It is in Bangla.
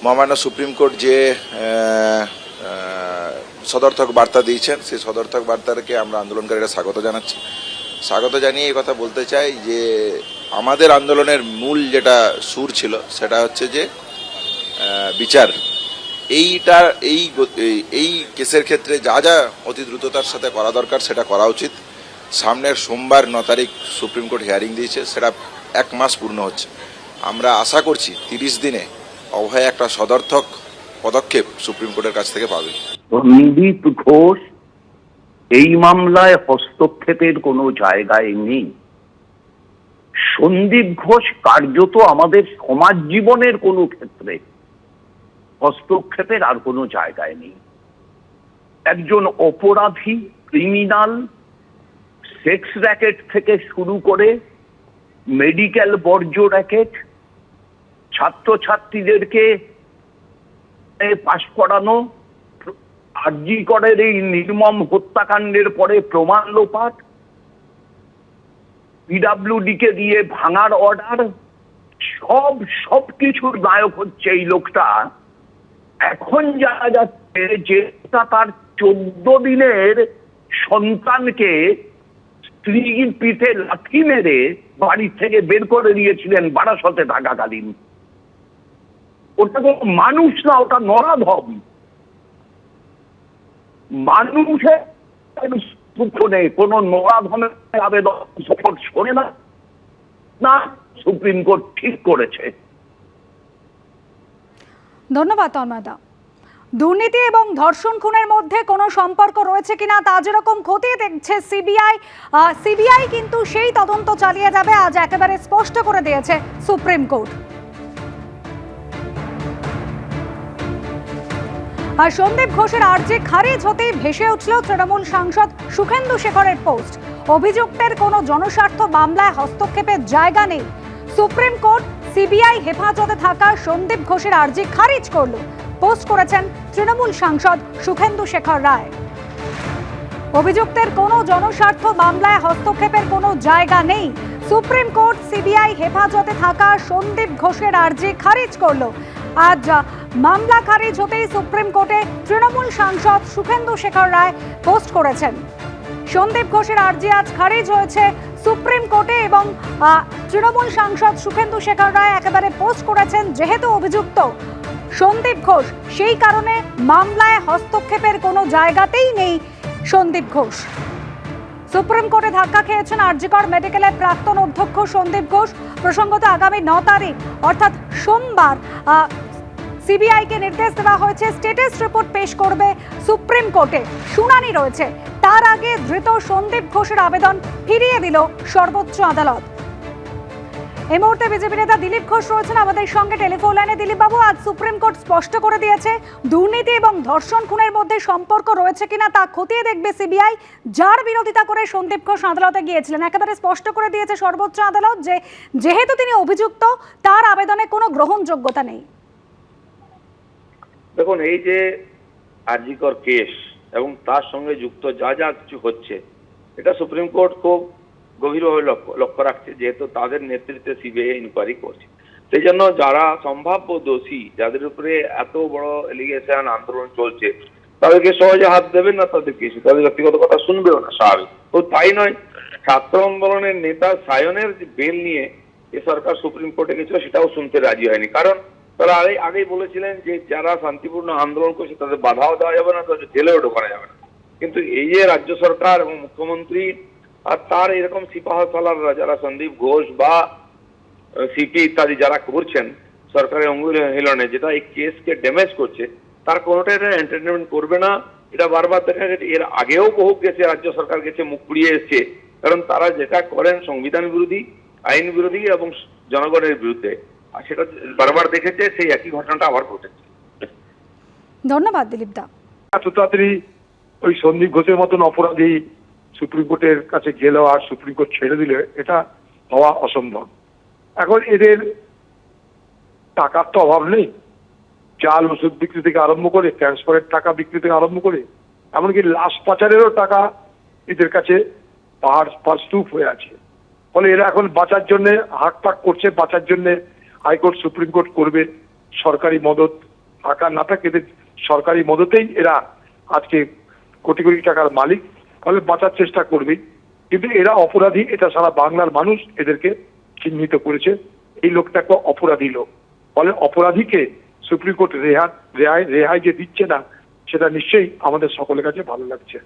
মহামান্য সুপ্রিম কোর্ট যে সদর্থক বার্তা দিয়েছেন, সেই সদর্থক বার্তাকে আমরা আন্দোলনকারীরা স্বাগত জানাচ্ছি। স্বাগত জানিয়ে এই কথা বলতে চাই যে আমাদের আন্দোলনের মূল যেটা সুর ছিল সেটা হচ্ছে যে বিচার। এই কেসের ক্ষেত্রে যা যা অতি দ্রুততার সাথে করা দরকার সেটা করা উচিত। সামনের সোমবার 9 তারিখ সুপ্রিম কোর্ট হিয়ারিং দিয়েছে, সেটা 1 মাস পূর্ণ হচ্ছে। আমরা আশা করছি 30 দিনে অভয় একটা সদর্থক পদক্ষেপ সুপ্রিম কোর্টের কাছ থেকে পাবে। সন্দীপ ঘোষ এই মামলায় হস্তক্ষেপের কোনো জায়গায় নেই। সন্দীপ ঘোষ কার্যত আমাদের সমাজ জীবনের কোনো ক্ষেত্রে হস্তক্ষেপের আর কোনো জায়গায় নেই। একজন অপরাধী, ক্রিমিনাল, সেক্স র্যাকেট থেকে শুরু করে মেডিকেল বর্জ্য র্যাকেট, ছাত্রছাত্রীদেরকে পাশ করানো, আরজি করের এই নির্মম হত্যাকাণ্ডের পরে প্রমাণ লোপাট, পিডাব্লিউডি কে দিয়ে ভাঙার অর্ডার, সবকিছুর নায়ক হচ্ছে এই লোকটা। এখন জানা যাচ্ছে যে তার 14 দিনের সন্তানকে স্ত্রীর পিঠে লাথি মেরে বাড়ি থেকে বের করে দিয়েছিলেন বারাসতে থাকাকালীন। ওটা তো মানুষ না, ওটা নরাধম। মানুষের দুঃখ নেই, কোন নরাধমের আবেদন শোনে না। না, সুপ্রিম কোর্ট ঠিক করেছে। ধন্যবাদ তন্ময়দা। দুর্নীতি এবং ধর্ষণ খুনের মধ্যে কোনো সম্পর্ক রয়েছে কিনা তা যেরকম খতিয়ে দেখছে সিবিআই কিন্তু সেই তদন্ত চালিয়ে যাবে, আজ একেবারে স্পষ্ট করে দিয়েছে সুপ্রিম কোর্ট। আর সন্দীপ ঘোষের আর্জি খারিজ হতেই ভেসে উঠল তৃণমূল সাংসদ সুখেন্দু শেখরের পোস্ট। অভিযুক্তের কোনো জনস্বার্থ মামলায় হস্তক্ষেপের জায়গা নেই। সুপ্রিম কোর্ট সিবিআই হেফাজতে থাকা সন্দীপ ঘোষের আর্জি খারিজ করল, পোস্ট করেছেন তৃণমূল সাংসদ সুখেন্দু শেখর রায়। অভিযুক্তের কোনো জনস্বার্থ মামলায় হস্তক্ষেপের কোনো জায়গা নেই। সুপ্রিম কোর্ট সিবিআই হেফাজতে থাকা সন্দীপ ঘোষের আর্জি খারিজ করল। আজ মামলা খারিজ হতেই সুপ্রিম কোর্টে তৃণমূল সাংসদ সুখেন্দু শেখর রায় পোস্ট করেছেন। সন্দীপ ঘোষের আর্জি আজ খারিজ হয়েছে সুপ্রিম কোর্টে এবং তৃণমূল সাংসদ সুখেন্দু শেখর রায় একেবারে পোস্ট করেছেন যেহেতু অভিযুক্ত সন্দীপ ঘোষ, সেই কারণে মামলায় হস্তক্ষেপের কোনো জায়গাতেই নেই সন্দীপ ঘোষ। সুপ্রিম কোর্টে ধাক্কা খেয়েছেন আরজিকর মেডিকেলের প্রাক্তন অধ্যক্ষ সন্দীপ ঘোষ। প্রসঙ্গত আগামী 9 তারিখ অর্থাৎ সোমবার সিবিআইকে নির্দেশ দেওয়া হয়েছে স্ট্যাটাস রিপোর্ট পেশ করবে সুপ্রিম কোর্টে। শুনানি রয়েছে, তার আগে ধৃত সন্দীপ ঘোষের আবেদন ফিরিয়ে দিল সর্বোচ্চ আদালত। এই মুহূর্তে বিজেপি নেতা দিলীপ ঘোষ রয়েছেন আমাদের সঙ্গে টেলিফোন লাইনে। দিলীপ বাবু, আজ সুপ্রিম কোর্ট স্পষ্ট করে দিয়েছে দুর্নীতি এবং ধর্ষণ খুনের মধ্যে সম্পর্ক রয়েছে কিনা তা খতিয়ে দেখবে সিবিআই, যার বিরোধিতা করে সন্দীপ ঘোষ আদালতে গিয়েছিলেন। একেবারে স্পষ্ট করে দিয়েছে সর্বোচ্চ আদালত যে যেহেতু তিনি অভিযুক্ত তার আবেদনে কোনো গ্রহণযোগ্যতা নেই। দেখুন, এই যে আরজিকর কেস এবং তার সঙ্গে যুক্ত যা যা কিছু হচ্ছে, এটা সুপ্রিম কোর্ট খুব গভীরভাবে লক্ষ্য রাখছে, যেহেতু তাদের নেতৃত্বে সিবিআই ইনকোয়ারি করছে। সেই জন্য যারা সম্ভাব্য দোষী, যাদের উপরে এত বড় এলিগেশন আন্দোলন চলছে, তাদেরকে সহজে হাত দেবেন না, তাদের ব্যক্তিগত কথা শুনবেও না, স্বাভাবিক। তো তাই নয়, ছাত্র আন্দোলনের নেতা সায়নের যে বেল নিয়ে এ সরকার সুপ্রিম কোর্টে গেছিল, সেটাও শুনতে রাজি হয়নি। কারণ তারা আগেই বলেছিলেন যে যারা শান্তিপূর্ণ আন্দোলন করছে তাদের বাধাও দেওয়া যাবে না, তাদের জেলেও ঢোকানো যাবে না। কিন্তু এই যে রাজ্য সরকার এবং মুখ্যমন্ত্রী আর তার এরকম সিপাহসালাররা, যারা সন্দীপ ঘোষ বা সিপি ইত্যাদি যারা করছেন সরকারের অঙ্গুলি হিলনে, যেটা এই কেসকে ড্যামেজ করছে, তার কোনোটাই এটা এন্টারটেনমেন্ট করবে না। এটা বারবার দেখা গেছে, এর আগেও বহু গেছে, রাজ্য সরকার গেছে, মুখ পুড়িয়ে এসছে। কারণ তারা যেটা করেন সংবিধান বিরোধী, আইন বিরোধী এবং জনগণের বিরুদ্ধে, আর সেটা বারবার দেখেছে, সেই একই ঘটনাটা আবার ঘটেছে। ধন্যবাদ দিলীপ দা। এত তাড়াতাড়ি ওই সন্দীপ ঘোষের মতন অপরাধী সুপ্রিম কোর্টের কাছে গেল আর সুপ্রিম কোর্ট ছেড়ে দিলে, এটা হওয়া অসম্ভব। এখন এদের টাকার তো অভাব নেই, চাল ওষুধ বিক্রি থেকে আরম্ভ করে, ট্রান্সফারের টাকা বিক্রি থেকে আরম্ভ করে, এমনকি লাশ পাচারেরও টাকা এদের কাছে পাহাড় স্তূপ হয়ে আছে। ফলে এরা এখন বাঁচার জন্য হাঁকপাক করছে, বাঁচার জন্য হাইকোর্ট সুপ্রিম কোর্ট করবে, সরকারি মদত থাকা না থাকে এদের সরকারি মদতেই এরা আজকে কোটি কোটি টাকার মালিক, ফলে বাঁচার চেষ্টা করবেই। কিন্তু এরা অপরাধী, এটা সারা বাংলার মানুষ এদেরকে চিহ্নিত করেছে। এই লোকটা একটা অপরাধী লোক, ফলে অপরাধীকে সুপ্রিম কোর্ট রেহাই যে দিচ্ছে না, সেটা নিশ্চয়ই আমাদের সকলের কাছে ভালো লাগছে।